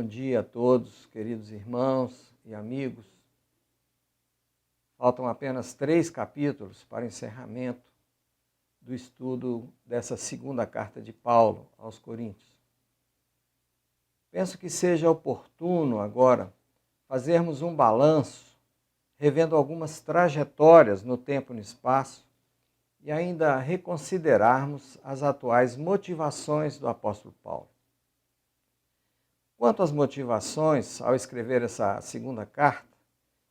dia a todos, queridos irmãos e amigos. Faltam apenas 3 capítulos para o encerramento do estudo dessa segunda carta de Paulo aos Coríntios. Penso que seja oportuno agora fazermos um balanço, revendo algumas trajetórias no tempo e no espaço e ainda reconsiderarmos as atuais motivações do apóstolo Paulo. Quanto às motivações ao escrever essa segunda carta,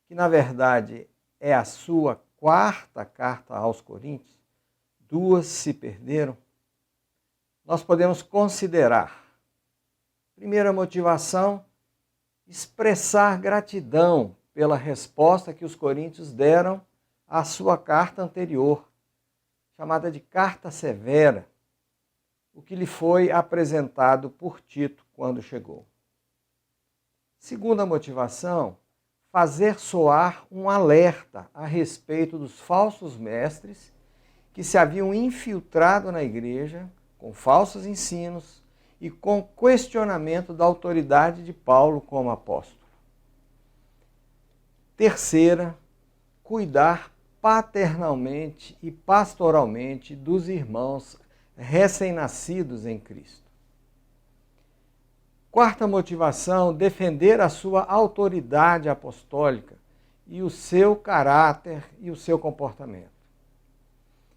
que na verdade é a sua 4ª carta aos Coríntios, 2 se perderam, nós podemos considerar, primeira motivação, expressar gratidão pela resposta que os coríntios deram à sua carta anterior, chamada de Carta Severa, o que lhe foi apresentado por Tito quando chegou. Segunda motivação, fazer soar um alerta a respeito dos falsos mestres que se haviam infiltrado na igreja com falsos ensinos e com questionamento da autoridade de Paulo como apóstolo. Terceira, cuidar paternalmente e pastoralmente dos irmãos recém-nascidos em Cristo. Quarta motivação, defender a sua autoridade apostólica e o seu caráter e o seu comportamento.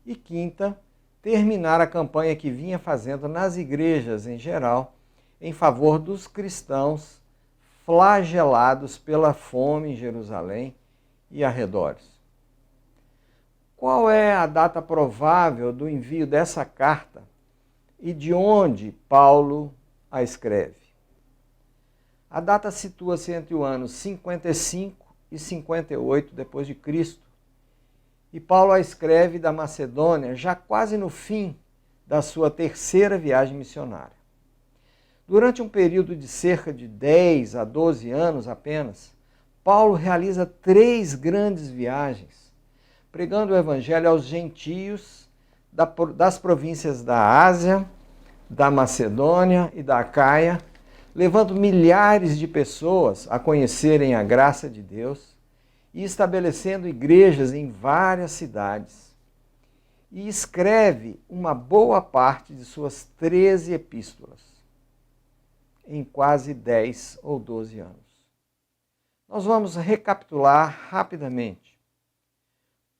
E quinta, terminar a campanha que vinha fazendo nas igrejas em geral em favor dos cristãos flagelados pela fome em Jerusalém e arredores. Qual é a data provável do envio dessa carta e de onde Paulo a escreve? A data situa-se entre o ano 55 e 58 depois de Cristo, e Paulo a escreve da Macedônia já quase no fim da sua 3ª viagem missionária. Durante um período de cerca de 10 a 12 anos apenas, Paulo realiza 3 grandes viagens, pregando o evangelho aos gentios das províncias da Ásia, da Macedônia e da Acaia, levando milhares de pessoas a conhecerem a graça de Deus e estabelecendo igrejas em várias cidades. E escreve uma boa parte de suas 13 epístolas, em quase 10 ou 12 anos. Nós vamos recapitular rapidamente.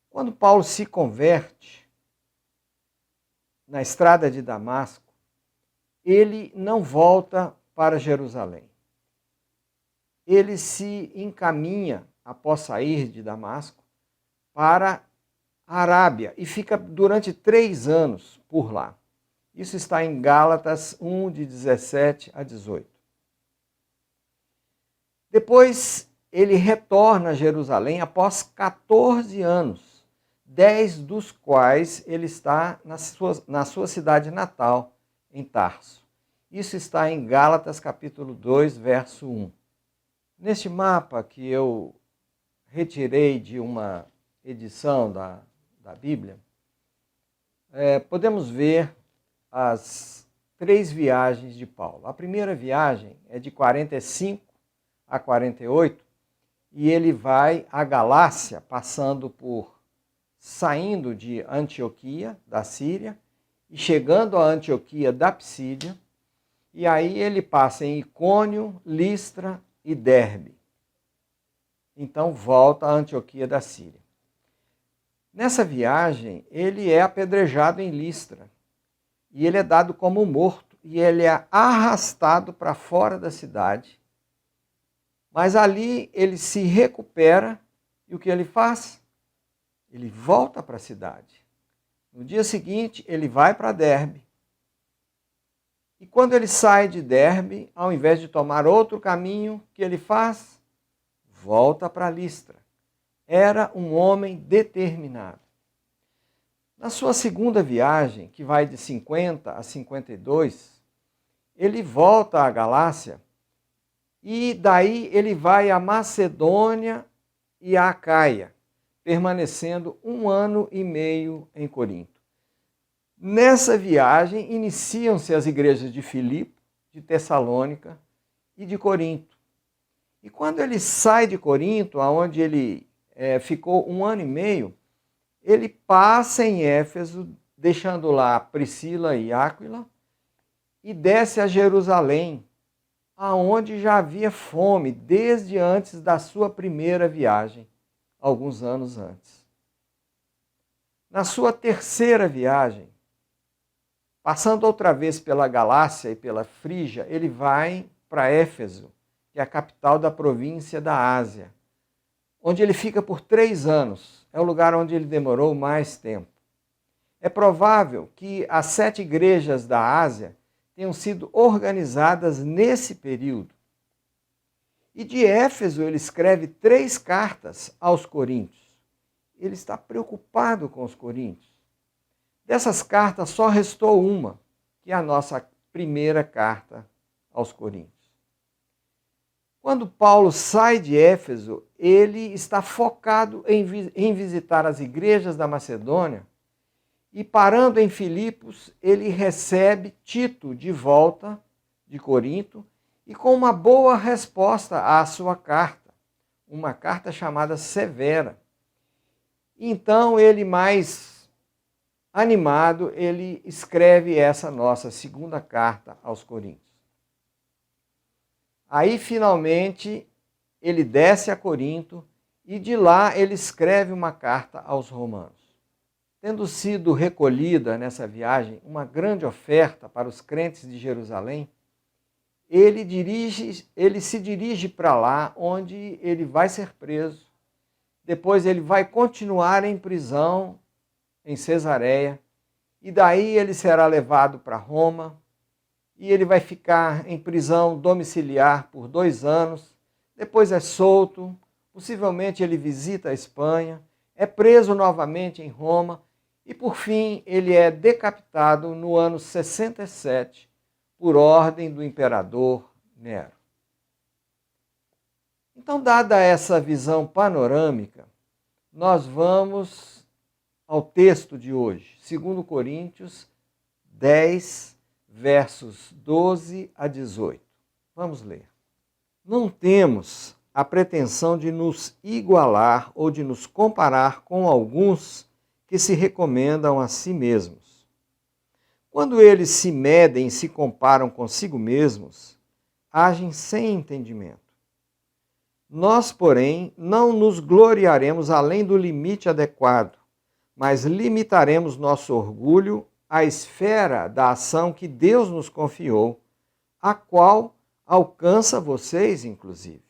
Quando Paulo se converte na estrada de Damasco, ele não volta para Jerusalém. Ele se encaminha, após sair de Damasco, para a Arábia e fica durante 3 anos por lá. Isso está em Gálatas 1, de 17 a 18. Depois ele retorna a Jerusalém após 14 anos, 10 dos quais ele está na sua cidade natal, em Tarso. Isso está em Gálatas capítulo 2, verso 1. Neste mapa que eu retirei de uma edição da Bíblia, podemos ver as 3 viagens de Paulo. A primeira viagem é de 45 a 48 e ele vai à Galácia, saindo de Antioquia, da Síria, e chegando a Antioquia da Psídia, e aí ele passa em Icônio, Listra e Derbe. Então volta a Antioquia da Síria. Nessa viagem, ele é apedrejado em Listra, e ele é dado como morto, e ele é arrastado para fora da cidade. Mas ali ele se recupera, e o que ele faz? Ele volta para a cidade. No dia seguinte, ele vai para Derbe. E quando ele sai de Derbe, ao invés de tomar outro caminho, o que ele faz? Volta para Listra. Era um homem determinado. Na sua segunda viagem, que vai de 50 a 52, ele volta à Galácia e daí ele vai à Macedônia e à Acaia, permanecendo 1 ano e meio em Corinto. Nessa viagem, iniciam-se as igrejas de Filipe, de Tessalônica e de Corinto. E quando ele sai de Corinto, onde ele ficou 1 ano e meio, ele passa em Éfeso, deixando lá Priscila e Áquila, e desce a Jerusalém, aonde já havia fome desde antes da sua primeira viagem, alguns anos antes. Na sua terceira viagem, passando outra vez pela Galácia e pela Frígia, ele vai para Éfeso, que é a capital da província da Ásia, onde ele fica por 3 anos. É o lugar onde ele demorou mais tempo. É provável que as 7 igrejas da Ásia tenham sido organizadas nesse período. E de Éfeso ele escreve 3 cartas aos coríntios. Ele está preocupado com os coríntios. Dessas cartas só restou uma, que é a nossa primeira carta aos coríntios. Quando Paulo sai de Éfeso, ele está focado em visitar as igrejas da Macedônia e, parando em Filipos, ele recebe Tito de volta de Corinto e com uma boa resposta à sua carta, uma carta chamada Severa. Então ele, mais animado, ele escreve essa nossa segunda carta aos Coríntios. Aí, finalmente, ele desce a Corinto e de lá ele escreve uma carta aos Romanos. Tendo sido recolhida nessa viagem uma grande oferta para os crentes de Jerusalém, ele se dirige para lá, onde ele vai ser preso. Depois ele vai continuar em prisão em Cesareia, e daí ele será levado para Roma, e ele vai ficar em prisão domiciliar por 2 anos, depois é solto, possivelmente ele visita a Espanha, é preso novamente em Roma, e por fim ele é decapitado no ano 67, por ordem do imperador Nero. Então, dada essa visão panorâmica, nós vamos ao texto de hoje, 2 Coríntios 10, versos 12 a 18. Vamos ler. Não temos a pretensão de nos igualar ou de nos comparar com alguns que se recomendam a si mesmos. Quando eles se medem e se comparam consigo mesmos, agem sem entendimento. Nós, porém, não nos gloriaremos além do limite adequado, mas limitaremos nosso orgulho à esfera da ação que Deus nos confiou, a qual alcança vocês, inclusive.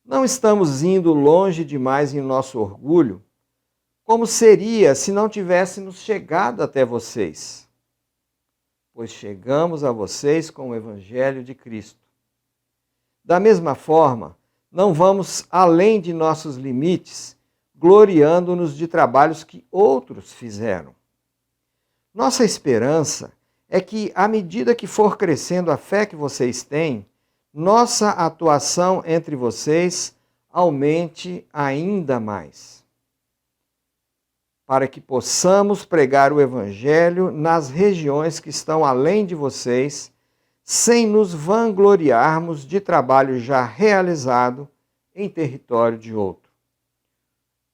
Não estamos indo longe demais em nosso orgulho, como seria se não tivéssemos chegado até vocês? Pois chegamos a vocês com o Evangelho de Cristo. Da mesma forma, não vamos além de nossos limites, gloriando-nos de trabalhos que outros fizeram. Nossa esperança é que, à medida que for crescendo a fé que vocês têm, nossa atuação entre vocês aumente ainda mais, para que possamos pregar o Evangelho nas regiões que estão além de vocês, sem nos vangloriarmos de trabalho já realizado em território de outro.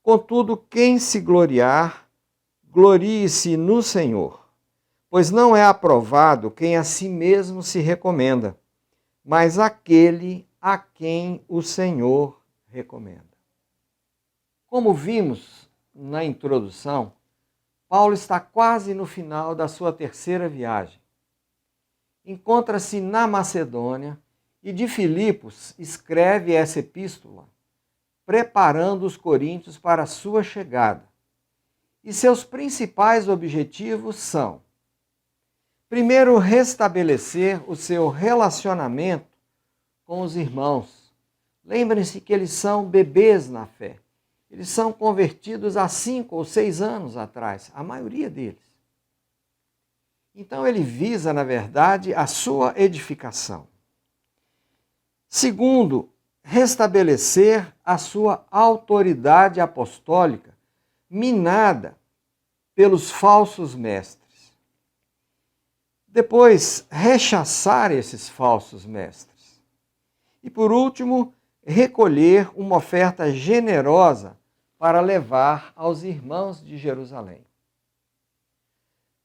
Contudo, quem se gloriar, glorie-se no Senhor, pois não é aprovado quem a si mesmo se recomenda, mas aquele a quem o Senhor recomenda. Como vimos na introdução, Paulo está quase no final da sua terceira viagem. Encontra-se na Macedônia e de Filipos escreve essa epístola, preparando os coríntios para a sua chegada. E seus principais objetivos são: primeiro, restabelecer o seu relacionamento com os irmãos. Lembrem-se que eles são bebês na fé. Eles são convertidos há 5 ou 6 anos atrás, a maioria deles. Então ele visa, na verdade, a sua edificação. Segundo, restabelecer a sua autoridade apostólica, minada pelos falsos mestres. Depois, rechaçar esses falsos mestres. E por último, recolher uma oferta generosa para levar aos irmãos de Jerusalém.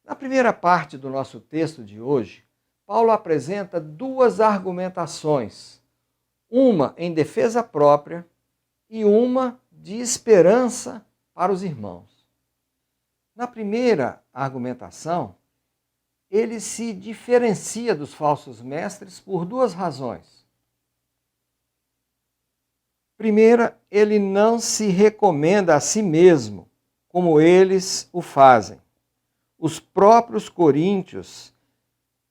Na primeira parte do nosso texto de hoje, Paulo apresenta duas argumentações, uma em defesa própria e uma de esperança para os irmãos. Na primeira argumentação, ele se diferencia dos falsos mestres por duas razões. Primeira, ele não se recomenda a si mesmo, como eles o fazem. Os próprios coríntios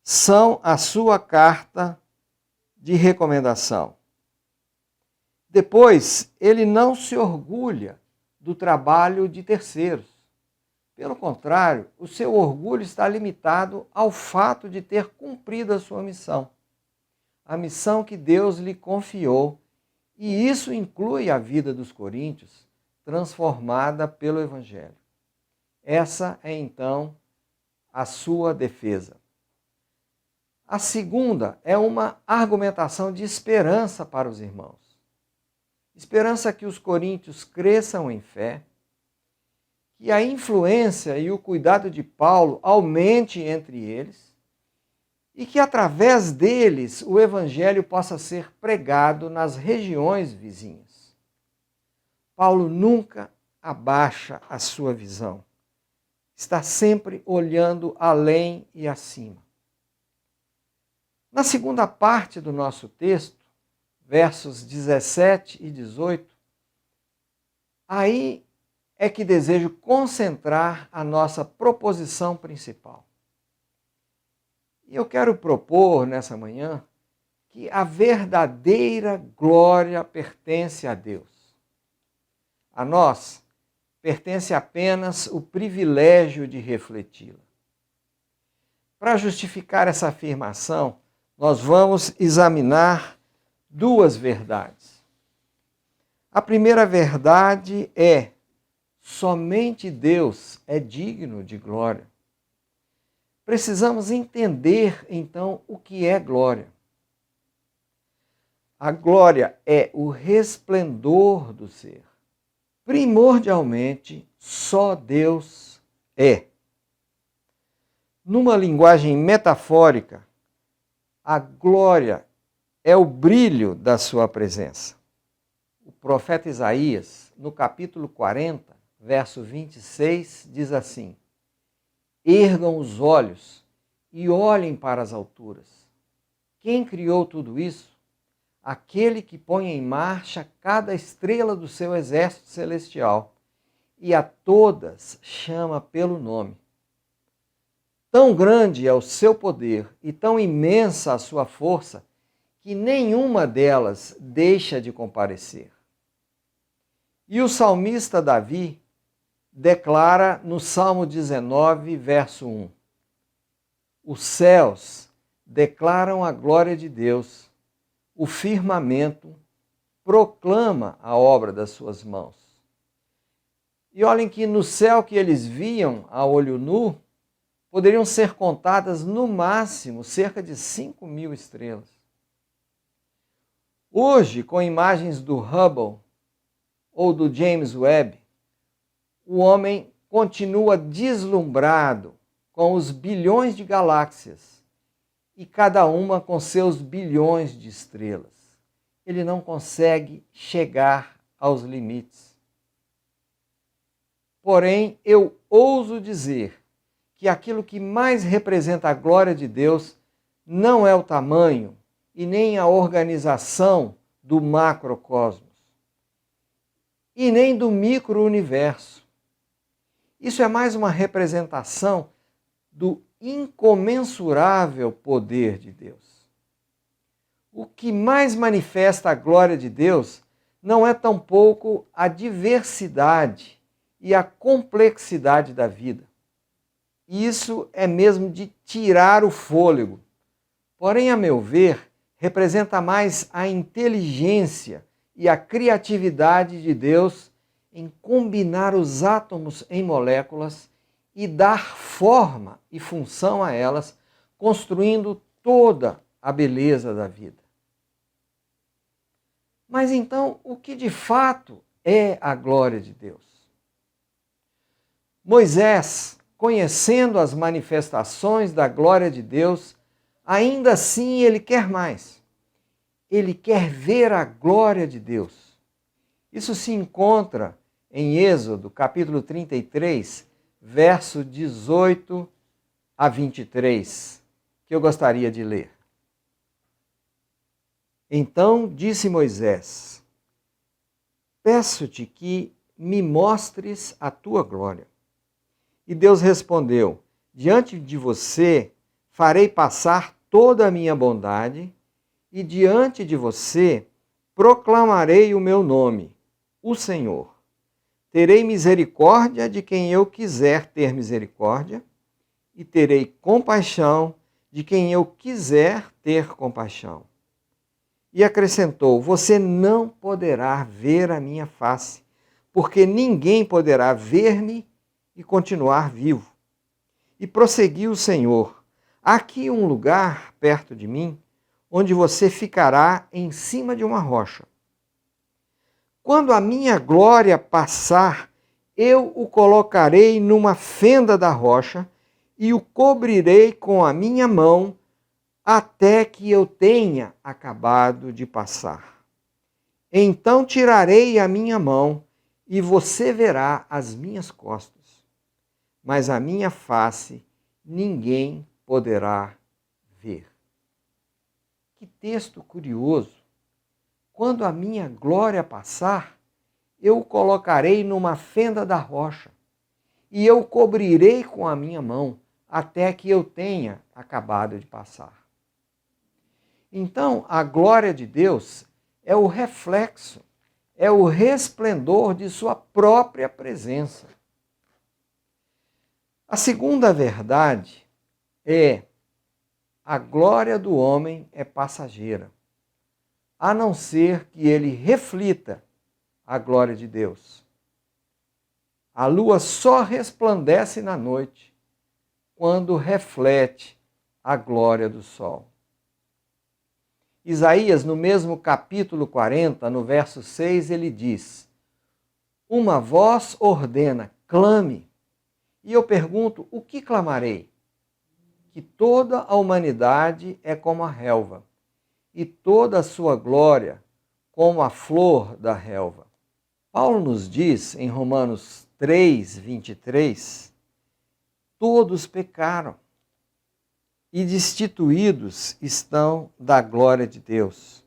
são a sua carta de recomendação. Depois, ele não se orgulha do trabalho de terceiros. Pelo contrário, o seu orgulho está limitado ao fato de ter cumprido a sua missão, a missão que Deus lhe confiou, e isso inclui a vida dos coríntios, transformada pelo Evangelho. Essa é, então, a sua defesa. A segunda é uma argumentação de esperança para os irmãos. Esperança que os coríntios cresçam em fé, que a influência e o cuidado de Paulo aumente entre eles e que através deles o evangelho possa ser pregado nas regiões vizinhas. Paulo nunca abaixa a sua visão. Está sempre olhando além e acima. Na segunda parte do nosso texto, versos 17 e 18, aí é que desejo concentrar a nossa proposição principal. E eu quero propor nessa manhã que a verdadeira glória pertence a Deus. A nós pertence apenas o privilégio de refleti-la. Para justificar essa afirmação, nós vamos examinar duas verdades. A primeira verdade é: somente Deus é digno de glória. Precisamos entender, então, o que é glória. A glória é o resplendor do ser. Primordialmente, só Deus é. Numa linguagem metafórica, a glória é o brilho da sua presença. O profeta Isaías, no capítulo 40, verso 26, diz assim: ergam os olhos e olhem para as alturas. Quem criou tudo isso? Aquele que põe em marcha cada estrela do seu exército celestial e a todas chama pelo nome. Tão grande é o seu poder e tão imensa a sua força que nenhuma delas deixa de comparecer. E o salmista Davi declara no Salmo 19, verso 1: os céus declaram a glória de Deus, o firmamento proclama a obra das suas mãos. E olhem que no céu que eles viam a olho nu, poderiam ser contadas no máximo cerca de 5.000 estrelas. Hoje, com imagens do Hubble ou do James Webb, o homem continua deslumbrado com os bilhões de galáxias e cada uma com seus bilhões de estrelas. Ele não consegue chegar aos limites. Porém, eu ouso dizer que aquilo que mais representa a glória de Deus não é o tamanho e nem a organização do macrocosmos, e nem do micro-universo. Isso é mais uma representação do incomensurável poder de Deus. O que mais manifesta a glória de Deus não é tampouco a diversidade e a complexidade da vida. Isso é mesmo de tirar o fôlego. Porém, a meu ver, representa mais a inteligência e a criatividade de Deus em combinar os átomos em moléculas e dar forma e função a elas, construindo toda a beleza da vida. Mas então, o que de fato é a glória de Deus? Moisés, conhecendo as manifestações da glória de Deus, ainda assim ele quer mais. Ele quer ver a glória de Deus. Isso se encontra em Êxodo, capítulo 33, verso 18 a 23, que eu gostaria de ler. Então disse Moisés: peço-te que me mostres a tua glória. E Deus respondeu: diante de você farei passar toda a minha bondade, e diante de você proclamarei o meu nome, o Senhor. Terei misericórdia de quem eu quiser ter misericórdia, e terei compaixão de quem eu quiser ter compaixão. E acrescentou: você não poderá ver a minha face, porque ninguém poderá ver-me e continuar vivo. E prosseguiu o Senhor: há aqui um lugar perto de mim, onde você ficará em cima de uma rocha. Quando a minha glória passar, eu o colocarei numa fenda da rocha e o cobrirei com a minha mão até que eu tenha acabado de passar. Então tirarei a minha mão e você verá as minhas costas, mas a minha face ninguém poderá ver. Que texto curioso! Quando a minha glória passar, eu o colocarei numa fenda da rocha e eu o cobrirei com a minha mão até que eu tenha acabado de passar. Então, a glória de Deus é o reflexo, é o resplendor de sua própria presença. A segunda verdade é: a glória do homem é passageira, a não ser que ele reflita a glória de Deus. A lua só resplandece na noite quando reflete a glória do sol. Isaías, no mesmo capítulo 40, no verso 6, ele diz: uma voz ordena, clame. E eu pergunto, o que clamarei? Que toda a humanidade é como a relva, e toda a sua glória como a flor da relva. Paulo nos diz em Romanos 3, 23, todos pecaram e destituídos estão da glória de Deus,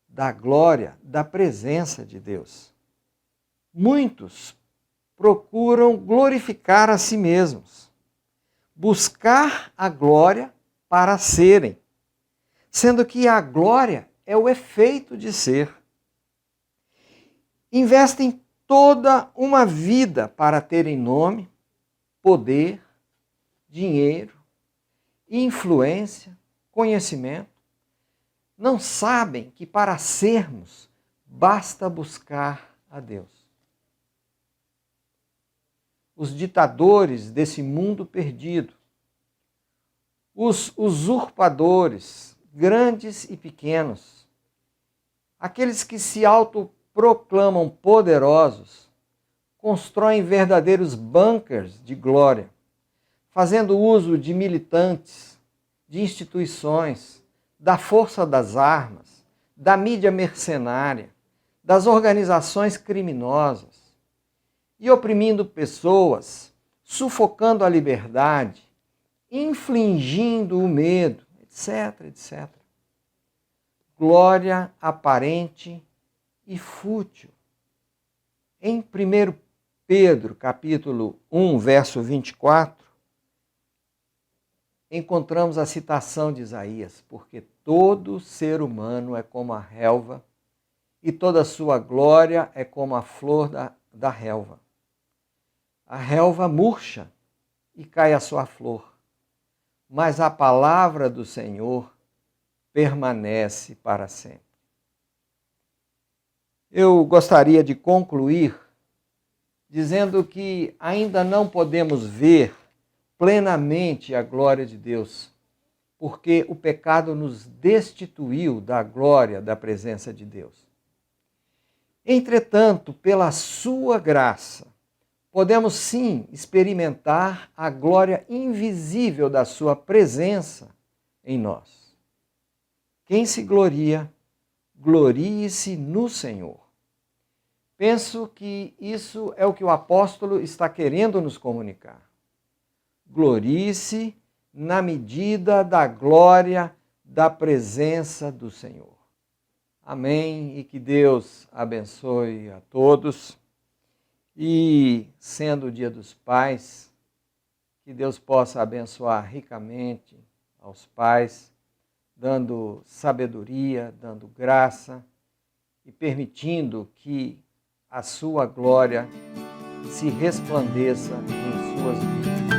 da glória da presença de Deus. Muitos procuram glorificar a si mesmos, buscar a glória para serem, sendo que a glória é o efeito de ser. Investem toda uma vida para terem nome, poder, dinheiro, influência, conhecimento. Não sabem que para sermos basta buscar a Deus. Os ditadores desse mundo perdido, os usurpadores, grandes e pequenos, aqueles que se autoproclamam poderosos, constroem verdadeiros bunkers de glória, fazendo uso de militantes, de instituições, da força das armas, da mídia mercenária, das organizações criminosas, e oprimindo pessoas, sufocando a liberdade, infligindo o medo, etc, etc. Glória aparente e fútil. Em 1 Pedro, capítulo 1, verso 24, encontramos a citação de Isaías: porque todo ser humano é como a relva, e toda a sua glória é como a flor da relva. A relva murcha e cai a sua flor, mas a palavra do Senhor permanece para sempre. Eu gostaria de concluir dizendo que ainda não podemos ver plenamente a glória de Deus, porque o pecado nos destituiu da glória da presença de Deus. Entretanto, pela sua graça, podemos sim experimentar a glória invisível da sua presença em nós. Quem se gloria, glorie-se no Senhor. Penso que isso é o que o apóstolo está querendo nos comunicar. Glorie-se na medida da glória da presença do Senhor. Amém, e que Deus abençoe a todos. E, sendo o Dia dos Pais, que Deus possa abençoar ricamente aos pais, dando sabedoria, dando graça e permitindo que a sua glória se resplandeça em suas vidas.